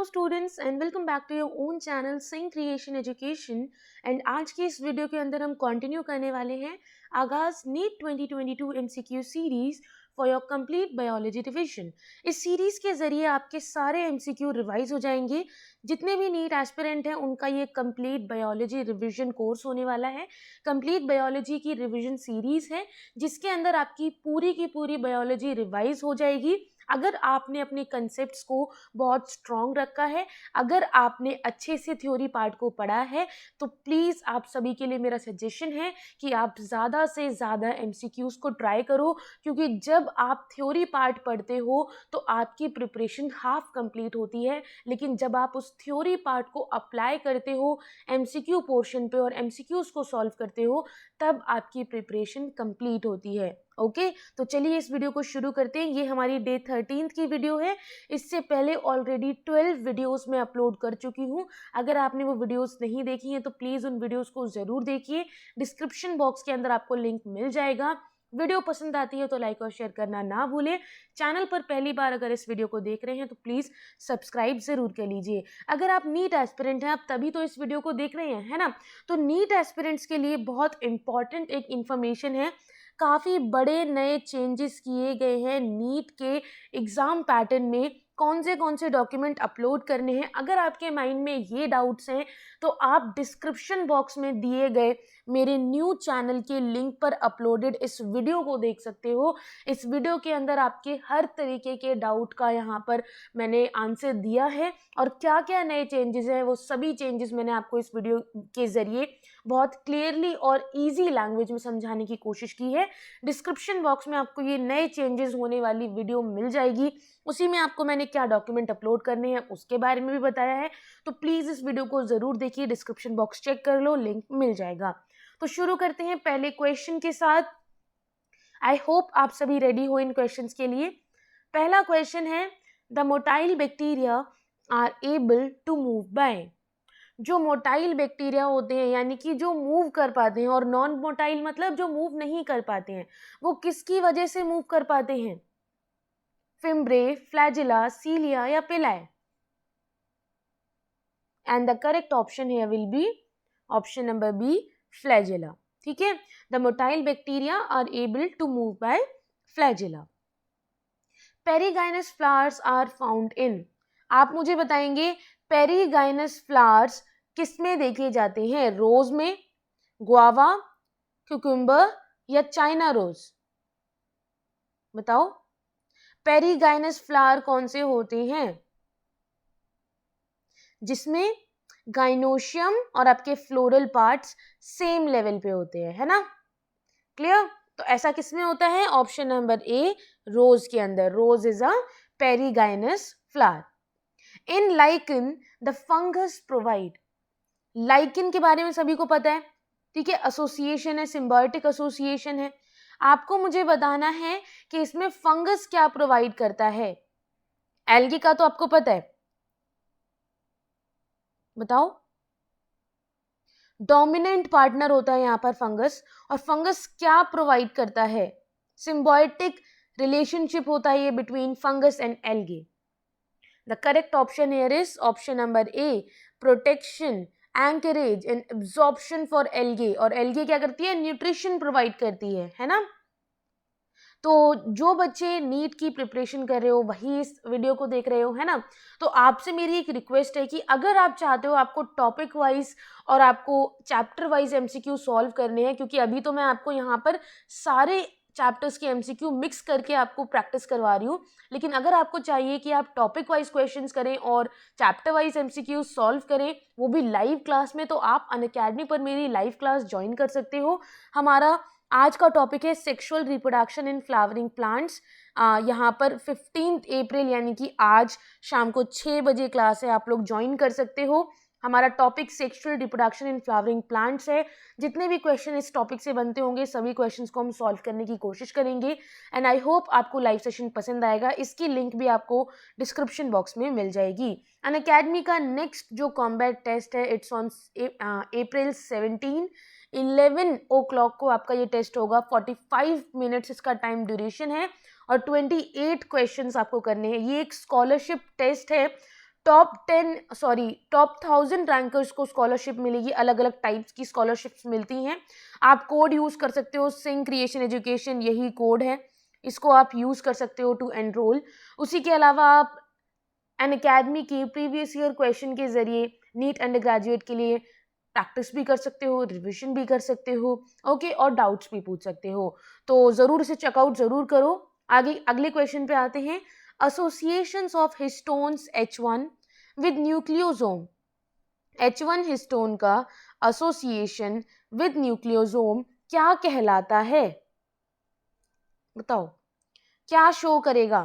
Hello students and welcome back to your own channel Singh Creation Education. And आज की इस video के अंदर हम कंटिन्यू करने वाले हैं आगाज NEET 2022 MCQ series for your complete biology revision. इस सीरीज के जरिए आपके सारे एमसीक्यू रिवाइज हो जाएंगे। जितने भी नीट एस्पिरेंट हैं उनका ये कंप्लीट बायोलॉजी रिवीजन कोर्स होने वाला है। कंप्लीट बायोलॉजी की रिवीजन सीरीज है जिसके अंदर आपकी पूरी की पूरी बायोलॉजी रिवाइज हो जाएगी। अगर आपने अपने कंसेप्ट्स को बहुत स्ट्रॉन्ग रखा है, अगर आपने अच्छे से थ्योरी पार्ट को पढ़ा है, तो प्लीज़ आप सभी के लिए मेरा सजेशन है कि आप ज़्यादा से ज़्यादा एमसीक्यूज़ को ट्राई करो, क्योंकि जब आप थ्योरी पार्ट पढ़ते हो तो आपकी प्रिपरेशन हाफ कंप्लीट होती है, लेकिन जब आप उस थ्योरी पार्ट को अप्लाई करते हो एमसीक्यू पोर्शन पे और एमसीक्यूज़ को सॉल्व करते हो, तब आपकी प्रिपरेशन कंप्लीट होती है। ओके तो चलिए इस वीडियो को शुरू करते हैं। ये हमारी डे 13 की वीडियो है। इससे पहले ऑलरेडी 12 वीडियोस मैं अपलोड कर चुकी हूँ। अगर आपने वो वीडियोस नहीं देखी हैं तो प्लीज़ उन वीडियोस को ज़रूर देखिए। डिस्क्रिप्शन बॉक्स के अंदर आपको लिंक मिल जाएगा। वीडियो पसंद आती है तो लाइक और शेयर करना ना भूलें। चैनल पर पहली बार अगर इस वीडियो को देख रहे हैं तो प्लीज़ सब्सक्राइब ज़रूर कर लीजिए। अगर आप नीट एस्पिरेंट हैं, आप तभी तो इस वीडियो को देख रहे हैं, है ना। तो नीट एस्पिरेंट्स के लिए बहुत इंपॉर्टेंट एक इन्फॉर्मेशन है। काफ़ी बड़े नए चेंजेस किए गए हैं नीट के एग्ज़ाम पैटर्न में। कौन से डॉक्यूमेंट अपलोड करने हैं, अगर आपके माइंड में ये डाउट्स हैं तो आप डिस्क्रिप्शन बॉक्स में दिए गए मेरे न्यू चैनल के लिंक पर अपलोडेड इस वीडियो को देख सकते हो। इस वीडियो के अंदर आपके हर तरीके के डाउट का यहाँ पर मैंने आंसर दिया है, और क्या क्या नए चेंजेस हैं वो सभी चेंजेस मैंने आपको इस वीडियो के ज़रिए बहुत क्लियरली और इजी लैंग्वेज में समझाने की कोशिश की है। डिस्क्रिप्शन बॉक्स में आपको ये नए चेंजेस होने वाली वीडियो मिल जाएगी। उसी में आपको मैंने क्या डॉक्यूमेंट अपलोड करने हैं उसके बारे में भी बताया है। तो प्लीज़ इस वीडियो को ज़रूर देखिए, डिस्क्रिप्शन बॉक्स चेक कर लो, लिंक मिल जाएगा। तो शुरू करते हैं पहले क्वेश्चन के साथ। आई होप आप सभी रेडी हो इन क्वेश्चंस के लिए। पहला क्वेश्चन है, the motile bacteria are able to move by. जो मोटाइल बैक्टीरिया होते हैं यानी कि जो मूव कर पाते हैं, और नॉन मोटाइल मतलब जो मूव नहीं कर पाते हैं, वो किसकी वजह से मूव कर पाते हैं? फिम्ब्रे, फ्लैजिला, सीलिया या pili? And the correct option here will be option number B, flagella. ठीक है, the motile bacteria are able to move by flagella. Perigynous flowers are found in. आप मुझे बताएंगे पेरीगाइनस फ्लावर्स किसमें देखे जाते हैं? रोज में, गुआवा, क्यूकम्बर या चाइना रोज? बताओ, पेरीगाइनस फ्लावर कौन से होते हैं जिसमें गाइनोशियम और आपके फ्लोरल पार्ट्स सेम लेवल पे होते हैं, है ना। क्लियर? तो ऐसा किसमें होता है? ऑप्शन नंबर ए, रोज के अंदर। Rose is a perigynous flower. In lichen the fungus provide. Lichen के बारे में सभी को पता है, ठीक है, एसोसिएशन है, सिम्बायोटिक एसोसिएशन है। आपको मुझे बताना है कि इसमें फंगस क्या प्रोवाइड करता है। एल्गी का तो आपको पता है, बताओ। डोमिनेंट पार्टनर होता है यहाँ पर फंगस, और फंगस क्या प्रोवाइड करता है? सिम्बायोटिक रिलेशनशिप होता है ये between fungus and algae. The correct option here is option number A, protection, anchorage and absorption for algae. और एल्गे क्या करती है? न्यूट्रिशन प्रोवाइड करती है ना। तो जो बच्चे नीट की प्रिपरेशन कर रहे हो वही इस वीडियो को देख रहे हो, है ना। तो आपसे मेरी एक रिक्वेस्ट है कि अगर आप चाहते हो आपको टॉपिक वाइज और आपको चैप्टर वाइज एमसीक्यू सॉल्व करने हैं, क्योंकि अभी तो मैं आपको यहाँ पर सारे चैप्टर्स के एमसीक्यू मिक्स करके आपको प्रैक्टिस करवा रही हूँ, लेकिन अगर आपको चाहिए कि आप टॉपिक वाइज क्वेश्चंस करें और चैप्टर वाइज एमसीक्यू सॉल्व करें, वो भी लाइव क्लास में, तो आप अनअकैडमी पर मेरी लाइव क्लास ज्वाइन कर सकते हो। हमारा आज का टॉपिक है sexual reproduction in flowering plants. यहाँ पर 15 अप्रैल यानी कि आज शाम को 6 बजे क्लास है, आप लोग ज्वाइन कर सकते हो। हमारा topic sexual reproduction in flowering plants है। जितने भी क्वेश्चन इस टॉपिक से बनते होंगे सभी क्वेश्चंस को हम सॉल्व करने की कोशिश करेंगे, एंड आई होप आपको लाइव सेशन पसंद आएगा। इसकी लिंक भी आपको डिस्क्रिप्शन बॉक्स में मिल जाएगी। अनअकैडमी का नेक्स्ट जो कॉम्बैट टेस्ट है, it's on April 17, 11 o'clock को आपका ये टेस्ट होगा। 45 मिनट्स इसका टाइम ड्यूरेशन है और 28 क्वेश्चंस आपको करने हैं। ये एक स्कॉलरशिप टेस्ट है, टॉप 1000 रैंकर्स को स्कॉलरशिप मिलेगी, अलग अलग टाइप्स की स्कॉलरशिप्स मिलती हैं। आप कोड यूज कर सकते हो, सिंह क्रिएशन एजुकेशन, यही कोड है, इसको आप यूज कर सकते हो टू एनरोल। उसी के अलावा आप एन अकेडमी की प्रीवियस ईयर क्वेश्चन के जरिए नीट अंडर ग्रेजुएट के लिए प्रैक्टिस भी कर सकते हो, रिविजन भी कर सकते हो, ओके, और डाउट्स भी पूछ सकते हो। तो ज़रूर इसे चेकआउट ज़रूर करो। आगे अगले क्वेश्चन पे आते हैं। Associations of histones H1 with nucleosome. H1 histone का एसोसिएशन विद न्यूक्लियोसोम क्या कहलाता है? बताओ क्या शो करेगा?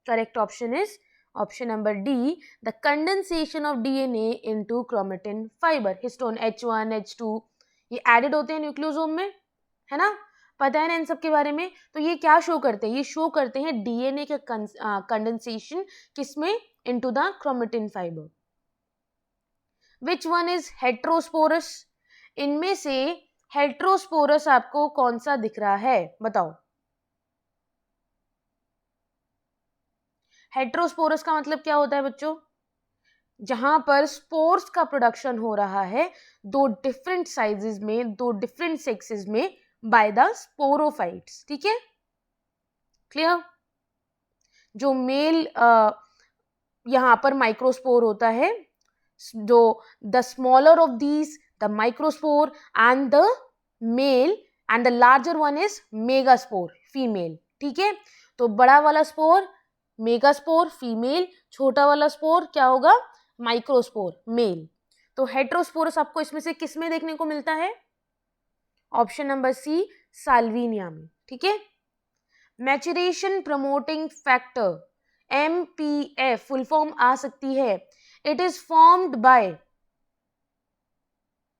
Correct option is option number D, the condensation of DNA into chromatin fiber. Histone H1, H2 ये एडेड होते हैं न्यूक्लियोसोम में, है ना? पता है ना इन सब के बारे में? तो ये क्या शो करते हैं? ये शो करते हैं डीएनए के कंडेंसेशन, किसमें? Into the chromatin fibre. Which one is heterosporous? इनमें से हेट्रोस्पोरस आपको कौन सा दिख रहा है? बताओ। हेट्रोस्पोरस का मतलब क्या होता है बच्चों? जहां पर स्पोर्स का प्रोडक्शन हो रहा है दो डिफरेंट साइजेस में, दो डिफरेंट सेक्सेस में, बाय द स्पोरोफाइट्स। ठीक है, क्लियर? जो मेल यहां पर माइक्रोस्पोर होता है, जो the smaller of these the microspore and the male and the larger one is megaspore, female. ठीक है, तो बड़ा वाला स्पोर मेगास्पोर फीमेल, छोटा वाला स्पोर क्या होगा? Microspore mail. तो हेट्रोस्पोरस आपको इसमें से किस में देखने को मिलता है? ऑप्शन नंबर सी, साल्विनिया में। ठीक है, maturation promoting factor MPF full form आ सकती है। It is formed by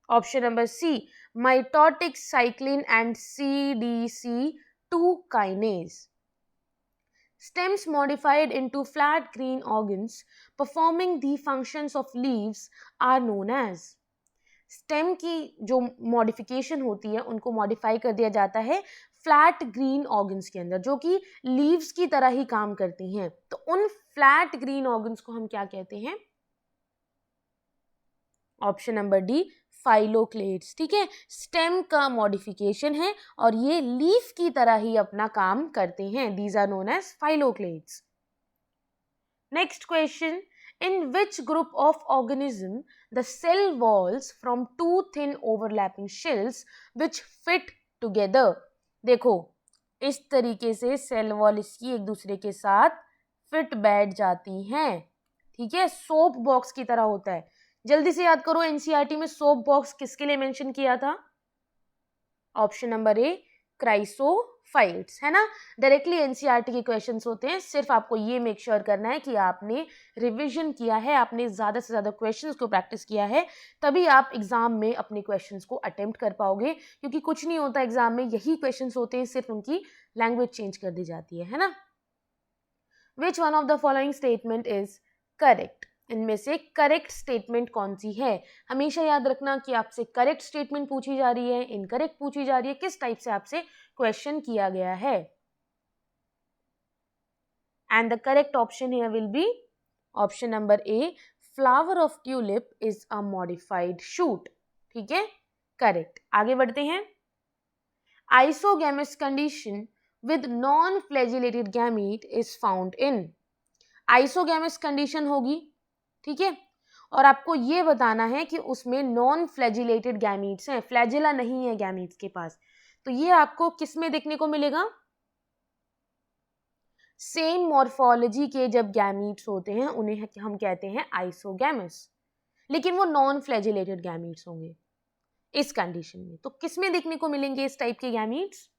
option number C, mitotic cyclin and CDC2 kinase. Stems modified into flat green organs performing the functions of leaves are known as। Stem की जो modification होती है उनको modify कर दिया जाता है फ्लैट ग्रीन ऑर्गन्स के अंदर, जो कि लीव्स की तरह ही काम करती हैं। तो उन फ्लैट ग्रीन ऑर्गन्स को हम क्या कहते हैं? Option number D, phylloclades. ठीक है, स्टेम का मॉडिफिकेशन है और ये लीफ की तरह ही अपना काम करते हैं। These are known as phylloclades. Next question, in which group of organism the cell walls from two thin overlapping shells which fit together. देखो इस तरीके से सेल वॉल इसकी एक दूसरे के साथ फिट बैठ जाती हैं। ठीक है, सोप बॉक्स की तरह होता है। जल्दी से याद करो, एनसीईआरटी में सोप बॉक्स किसके लिए मेंशन किया था? ऑप्शन नंबर ए, क्राइसोफाइट्स, है ना? डायरेक्टली एनसीईआरटी के क्वेश्चंस होते हैं। सिर्फ आपको ये मेक श्योर करना है कि आपने रिवीजन किया है, आपने ज़्यादा से ज़्यादा क्वेश्चंस को प्रैक्टिस किया है, तभी आप एग्जाम में अपने क्वेश्चंस को अटेम्प्ट कर पाओगे। क्योंकि कुछ नहीं होता एग्जाम में, यही क्वेश्चंस होते हैं, सिर्फ उनकी लैंग्वेज चेंज कर दी जाती है ना? Which one of the following statement is correct? इनमें से करेक्ट स्टेटमेंट कौन सी है? हमेशा याद रखना कि आपसे करेक्ट स्टेटमेंट पूछी जा रही है, इनकरेक्ट पूछी जा रही है, किस टाइप से आपसे क्वेश्चन किया गया है। And the correct option here will be option number A, flower of tulip is a modified shoot. ठीक है, करेक्ट। आगे बढ़ते हैं। Isogamous condition with non-flagellated gamete is found in। Isogamous condition होगी, ठीक है, और आपको ये बताना है कि उसमें नॉन फ्लैजिलेटेड गैमीट्स हैं, फ्लैजिला नहीं है गैमीट्स के पास। तो ये आपको किस में देखने को मिलेगा? सेम मॉर्फोलॉजी के जब गैमीट्स होते हैं उन्हें हम कहते हैं आइसोगैमस, लेकिन वो नॉन फ्लैजिलेटेड गैमीट्स होंगे इस कंडीशन में। तो किस में देखने को मिलेंगे इस टाइप के gametes?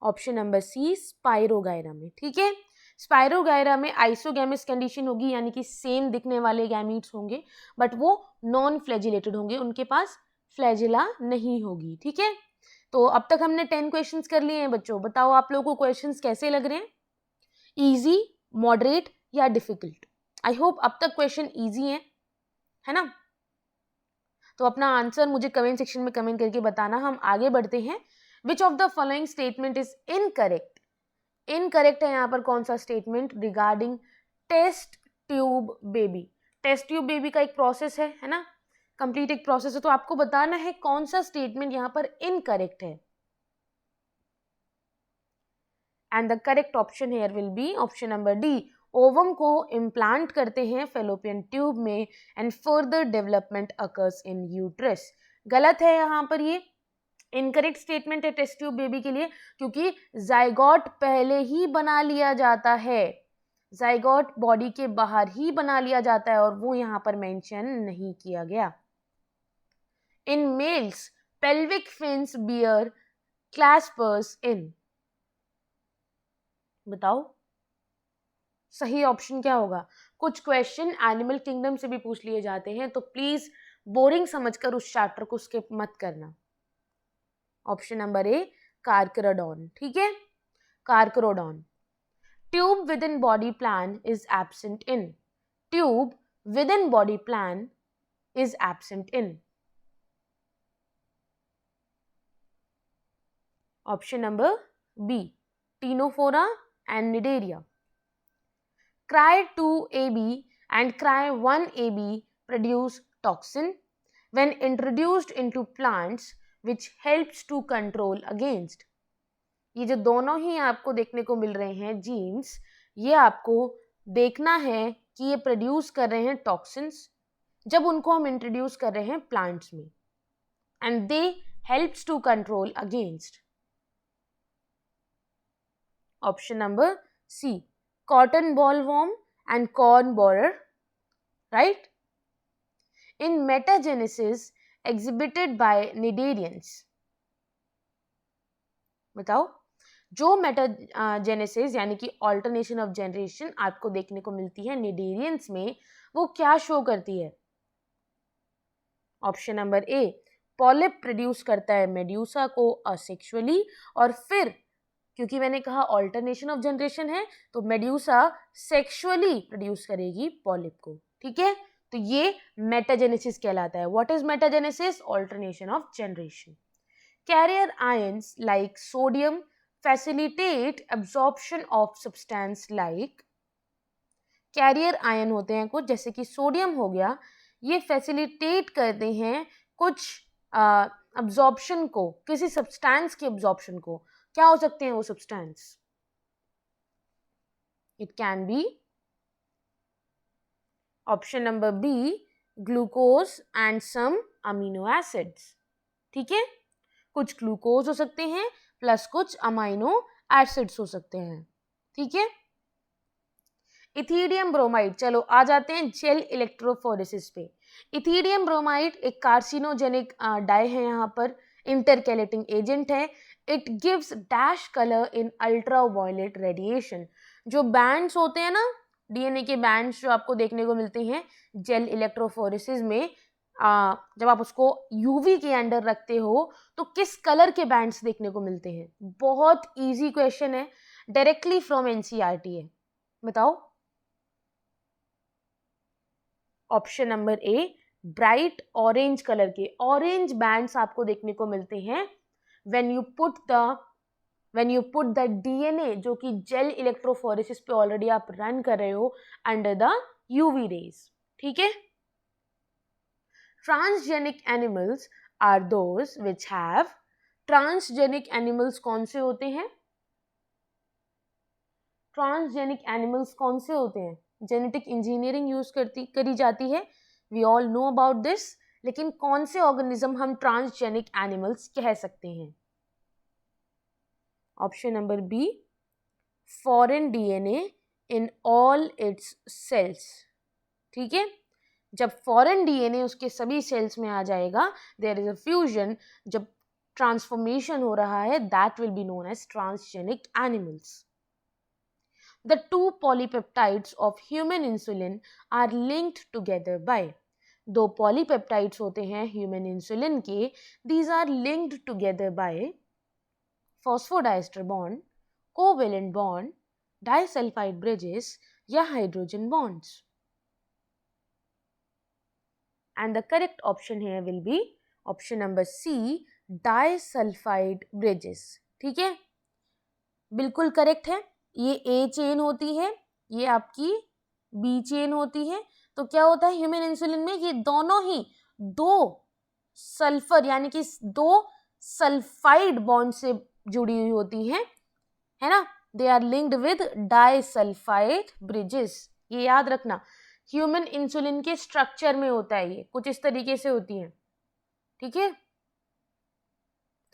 Option number C, spirogyra में। ठीक है, स्पाइरोगायरा में आइसोगैमस कंडीशन होगी, यानी कि सेम दिखने वाले गैमीट्स होंगे, बट वो नॉन फ्लैजिलेटेड होंगे, उनके पास फ्लैजिला नहीं होगी। ठीक है, तो अब तक हमने 10 क्वेश्चंस कर लिए हैं बच्चों। बताओ आप लोगों को क्वेश्चंस कैसे लग रहे हैं? इजी, मॉडरेट या डिफिकल्ट? आई होप अब तक क्वेश्चन इजी है ना? तो अपना आंसर मुझे कमेंट सेक्शन में कमेंट करके बताना। हम आगे बढ़ते हैं। Which of the following statement is incorrect? Incorrect है यहाँ पर कौन सा statement? Regarding test tube baby. Test tube baby का एक प्रोसेस है ना, कंप्लीट एक प्रोसेस है। तो आपको बताना है कौन सा स्टेटमेंट यहाँ पर इनकरेक्ट है। And the correct option here will be option number D, ovum को इम्प्लांट करते हैं फेलोपियन ट्यूब में and further development occurs in uterus. गलत है यहाँ पर, ये इनकरेक्ट स्टेटमेंट है टेस्ट ट्यूब बेबी के लिए, क्योंकि जाइगोट पहले ही बना लिया जाता है, जाइगोट बॉडी के बाहर ही बना लिया जाता है और वो यहाँ पर मेंशन नहीं किया गया। In males pelvic fins bear claspers in, बताओ सही ऑप्शन क्या होगा। कुछ क्वेश्चन एनिमल किंगडम से भी पूछ लिए जाते हैं, तो प्लीज बोरिंग समझकर उस चैप्टर को स्किप मत करना। ऑप्शन नंबर ए कार्करोडॉन, ठीक है, Carcharodon. Tube within body plan is absent in, tube within body plan is absent in. Option number B Ctenophora and Cnidaria. Cry 2AB and Cry 1AB produce toxin when introduced into plants which helps to control against। ये जो दोनों ही आपको देखने को मिल रहे हैं jeans, ये आपको देखना है कि ये प्रोड्यूस कर रहे हैं टॉक्सिन्स जब उनको हम इंट्रोड्यूस कर रहे हैं प्लांट्स में, and they helps to control against. Option number C cotton bollworm and corn borer, right? In metagenesis exhibited by nidarians, बताओ जो मेटाजेनेसिस यानी कि ऑल्टरनेशन ऑफ जनरेशन आपको देखने को मिलती है निडेरियंस में, वो क्या शो करती है। ऑप्शन नंबर ए पॉलिप प्रोड्यूस करता है मेड्यूसा को असेक्सुअली, और फिर क्योंकि मैंने कहा ऑल्टरनेशन ऑफ जनरेशन है तो मेड्यूसा सेक्सुअली प्रोड्यूस करेगी पॉलिप को, ठीक है। तो ये मेटाजेनेसिस कहलाता है। What is metagenesis? Alternation of generation. Carrier ions like sodium facilitate absorption of substance like, carrier ion होते हैं कुछ जैसे कि सोडियम हो गया, ये फैसिलिटेट करते हैं कुछ एब्जॉर्प्शन को, किसी सब्सटेंस के एब्जॉर्प्शन को। क्या हो सकते हैं वो substance? It can be option number B glucose and some amino acids, ठीक है, कुछ ग्लूकोज हो सकते हैं प्लस कुछ अमीनो एसिड्स हो सकते हैं, ठीक है। इथीडियम ब्रोमाइड, चलो आ जाते हैं जेल इलेक्ट्रोफोरेसिस पे। इथीडियम ब्रोमाइड एक कार्सिनोजेनिक डाई है, यहाँ पर इंटरकैलेटिंग एजेंट है। It gives dash colour in ultraviolet radiation. जो बैंड्स होते हैं ना, डीएनए के बैंड्स जो आपको देखने को मिलते हैं जेल इलेक्ट्रोफोरेसिस में, जब आप उसको यूवी के अंडर रखते हो तो किस कलर के बैंड्स देखने को मिलते हैं? बहुत इजी क्वेश्चन है, डायरेक्टली फ्रॉम एनसीईआरटी है, बताओ। Option number a bright orange colour के ऑरेंज बैंड्स आपको देखने को मिलते हैं when you put the DNA जो कि जेल इलेक्ट्रोफोरेसिस पे ऑलरेडी आप रन कर रहे हो अंडर द यूवी रेज, ठीक है। Transgenic animals are those which have, transgenic animals कौन से होते हैं? ट्रांसजेनिक एनिमल्स कौन से होते हैं? जेनेटिक इंजीनियरिंग यूज करी जाती है, we all know about this, लेकिन कौन से ऑर्गेनिज्म हम ट्रांसजेनिक एनिमल्स कह सकते हैं? Option number B foreign DNA in all its cells, ठीक है। जब फॉरेन डीएनए उसके सभी सेल्स में आ जाएगा, देयर इज अ फ्यूजन, जब ट्रांसफॉर्मेशन हो रहा है, that will be known as transgenic animals. The two polypeptides of human insulin are linked together by, दो पॉलीपेप्टाइड्स होते हैं ह्यूमन इंसुलिन के, these are linked together by phosphodiester bond, covalent bond, disulfide bridges या hydrogen bonds, and the correct option here will be option number C disulfide bridges, ठीक है, बिल्कुल correct है। ये ए चेन होती है, ये आपकी बी चेन होती है। तो क्या होता है ह्यूमन इंसुलिन में, ये दोनों ही दो सल्फर यानी कि दो सल्फाइड बॉन्ड से जुड़ी हुई होती है ना, they are linked with disulphide bridges. ये याद रखना, ह्यूमन इंसुलिन के स्ट्रक्चर में होता है, ये कुछ इस तरीके से होती है, ठीक है।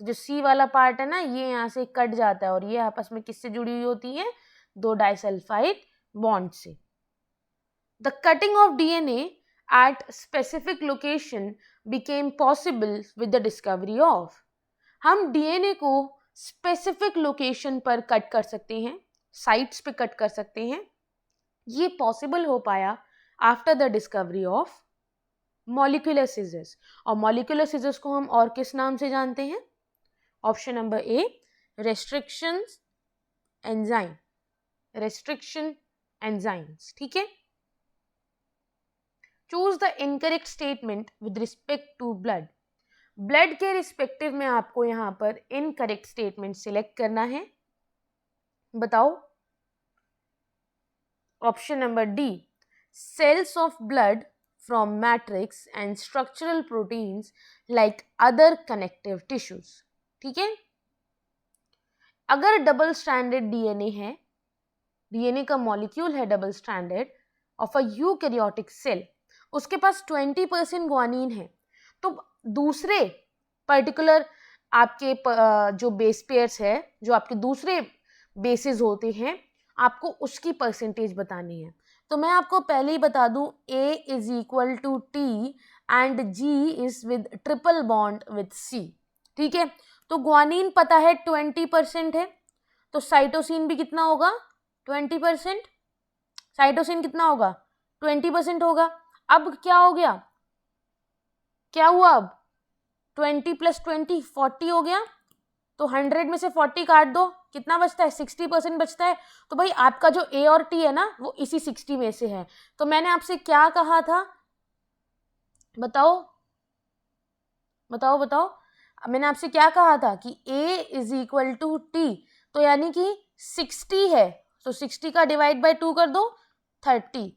तो जो सी वाला पार्ट है ना, ये यहाँ से कट जाता है और ये आपस में किससे जुड़ी हुई होती है, दो डाइसल्फाइड बॉन्ड से। The cutting of DNA at specific location became possible with the discovery of, हम डीएनए को स्पेसिफिक लोकेशन पर कट कर सकते हैं, साइट्स पे कट कर सकते हैं। ये पॉसिबल हो पाया after the discovery of molecular scissors. और मॉलिक्यूलर सीजर्स को हम और किस नाम से जानते हैं? Option number A, restriction enzyme, restriction enzymes, ठीक है। Choose the incorrect statement with respect to blood. Blood के रिस्पेक्टिव में आपको यहाँ पर इनकरेक्ट स्टेटमेंट सिलेक्ट करना है, बताओ। Option number D, cells of blood from matrix and structural proteins like other connective tissues, ठीक है। अगर डबल स्ट्रैंडेड डीएनए है, डीएनए का मॉलिक्यूल है double stranded of a eukaryotic cell, उसके पास 20% ग्वानिन है, तो दूसरे पर्टिकुलर आपके जो बेस पेयर्स है, जो आपके दूसरे बेसिस होते हैं, आपको उसकी परसेंटेज बतानी है। तो मैं आपको पहले ही बता दूं, A is equal to T and G is with triple bond with C, ठीक है। तो ग्वानिन पता है 20% है, तो साइटोसिन भी कितना होगा? 20%। साइटोसिन कितना होगा? 20% होगा। अब क्या हो गया, क्या हुआ? अब 20 + 20 40 हो गया, तो 100 में से 40 काट दो, कितना बचता है? 60% बचता है। तो भाई आपका जो ए और टी है ना, वो इसी 60 में से है। तो मैंने आपसे क्या कहा था, बताओ बताओ बताओ, मैंने आपसे क्या कहा था कि A is equal to T, तो यानी कि 60 है, तो 60 का डिवाइड बाय 2 कर दो, 30,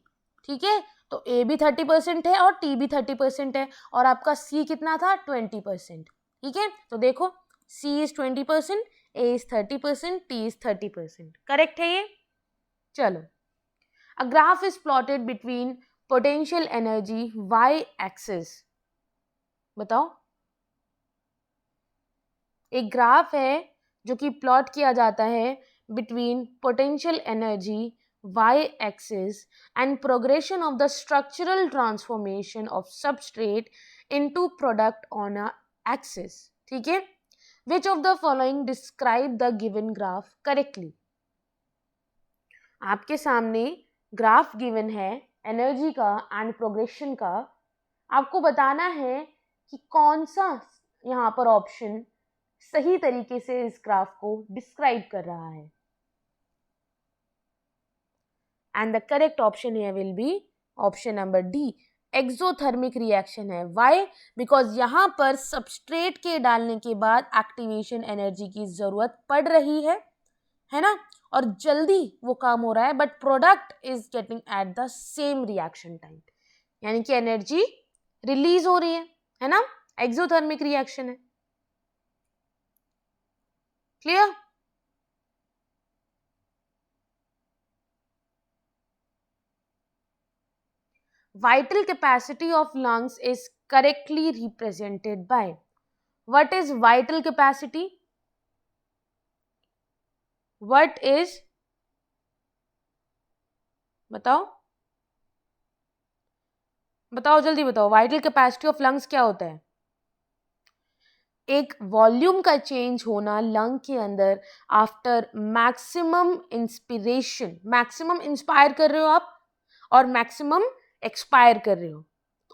ठीक है। तो A भी 30% है और T भी 30% है, और आपका C कितना था? 20%, ठीक है। तो देखो, C is 20%, A is 30%, T is 30%, correct है ये। चलो, a graph is plotted between potential energy y axis, बताओ। एक ग्राफ है जो कि प्लॉट किया जाता है between potential energy y axis and progression of the structural transformation of substrate into product on a axis, ठीक है। Which of the following describe the given graph correctly? आपके सामने ग्राफ गिवन है एनर्जी का and progression का, आपको बताना है कि कौन सा यहाँ पर ऑप्शन सही तरीके से इस ग्राफ को डिस्क्राइब कर रहा है। And the correct option here will be option number D, exothermic reaction है। वाई? बिकॉज यहाँ पर सबस्ट्रेट के डालने के बाद एक्टिवेशन एनर्जी की जरूरत पड़ रही है ना, और जल्दी वो काम हो रहा है, but product is getting at the same reaction time, यानी कि एनर्जी रिलीज हो रही है ना, एक्सोथर्मिक रिएक्शन है। Clear? Vital capacity of lungs is correctly represented by, what is vital capacity? What is, बताओ बताओ जल्दी बताओ, वाइटल कैपेसिटी ऑफ लंग्स क्या होता है? एक वॉल्यूम का चेंज होना लंग के अंदर after maximum inspiration, maximum inspire कर रहे हो आप और मैक्सिमम एक्सपायर कर रहे हो,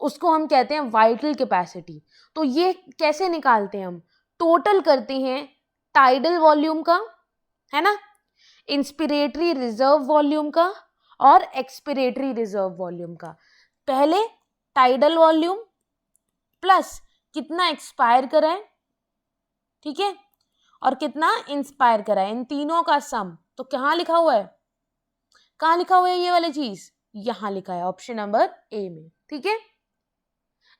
उसको हम कहते हैं वाइटल कैपेसिटी। तो ये कैसे निकालते हैं हम? टोटल करते हैं टाइडल वॉल्यूम का, है ना, इंस्पिरेटरी रिजर्व वॉल्यूम का और एक्सपिरेटरी रिजर्व वॉल्यूम का। पहले टाइडल वॉल्यूम प्लस कितना एक्सपायर करा है, ठीक है, और कितना इंस्पायर करा है, इन तीनों का सम। तो कहाँ लिखा हुआ है, कहाँ लिखा हुआ है ये वाली चीज? यहां लिखा है ऑप्शन नंबर ए में, ठीक है।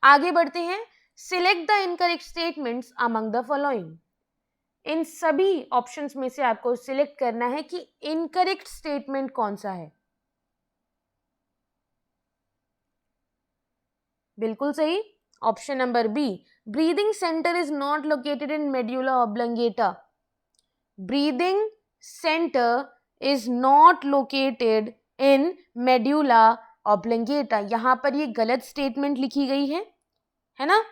आगे बढ़ते हैं, select the incorrect statements among the following. इन सभी ऑप्शंस में से आपको सिलेक्ट करना है कि इनकरेक्ट स्टेटमेंट कौन सा है। बिल्कुल सही, option number B, breathing centre is not located in medulla oblongata. Breathing centre is not located in medulla oblongata. यहां पर ये गलत स्टेटमेंट लिखी गई है ना।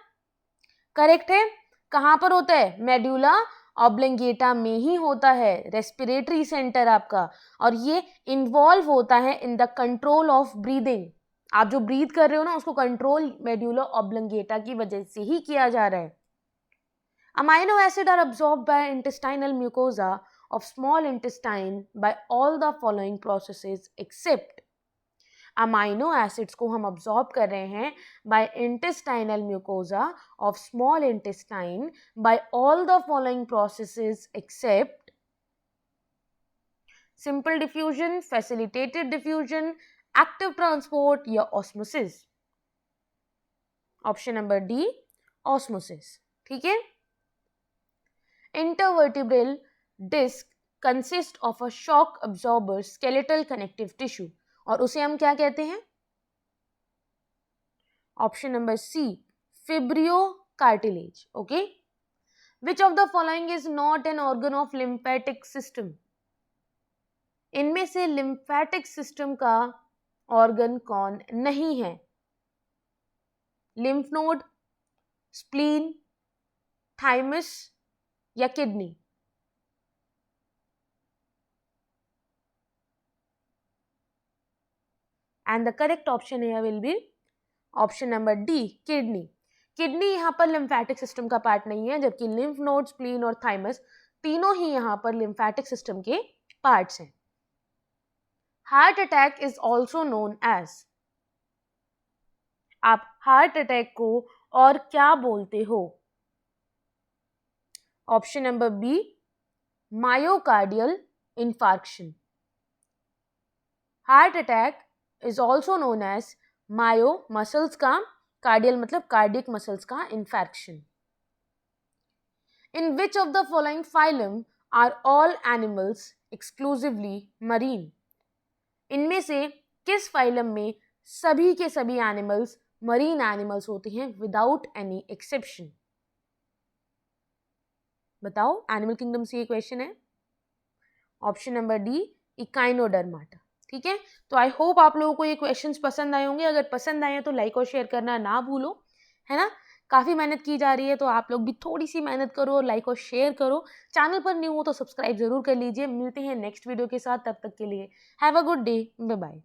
करेक्ट है, कहां पर होता है, मेड्यूला ऑब्लंगेटा में ही होता है रेस्पिरेटरी सेंटर आपका, और ये इन्वॉल्व होता है in the control of breathing. आप जो ब्रीथ कर रहे हो ना, उसको कंट्रोल मेड्यूला ऑब्लंगेटा की वजह से ही किया जा रहा है। Amino acid are absorbed by intestinal mucosa of small intestine by all the following processes except। Amino acids को हम अब्सॉर्ब कर रहे हैं by intestinal mucosa of small intestine by all the following processes except simple diffusion, facilitated diffusion, active transport या osmosis। Option number D, osmosis, ठीक है। Intervertebral disc consist of a shock absorber skeletal connective tissue, और उसे हम क्या कहते हैं, option number C, fibro cartilage, okay. Which of the following is not an organ of lymphatic system. इनमें से लिम्फेटिक सिस्टम का ऑर्गन कौन नहीं है, लिम्फ नोड, स्प्लीन, थाइमस या kidney. And the correct option here will be option number D, kidney. Kidney यहाँ पर lymphatic system का पार्ट नहीं है, जबकि लिम्फ नोड, स्प्लीन और थाइमस तीनों ही यहाँ पर लिम्फेटिक सिस्टम के पार्ट्स हैं। Heart attack is also known as. आप हार्ट अटैक को और क्या बोलते हो, option number B, myocardial infarction. Heart attack is also known as myo muscles का, कार्डियल मतलब कार्डियक मसल्स का infection. In which of the following phylum are all animals exclusively marine. इनमें से किस फाइलम में सभी के सभी एनिमल्स मरीन एनिमल्स होते हैं विदाउट एनी एक्सेप्शन। बताओ, एनिमल किंगडम से ये क्वेश्चन है। ऑप्शन नंबर डी, इकाइनोडर्माटा, ठीक है। तो आई होप आप लोगों को ये क्वेश्चंस पसंद आए होंगे। अगर पसंद आए तो लाइक और शेयर करना ना भूलो, है ना। काफ़ी मेहनत की जा रही है, तो आप लोग भी थोड़ी सी मेहनत करो और लाइक और शेयर करो। चैनल पर न्यू हो तो सब्सक्राइब जरूर कर लीजिए। मिलते हैं नेक्स्ट वीडियो के साथ, तब तक के लिए have a good day, bye bye.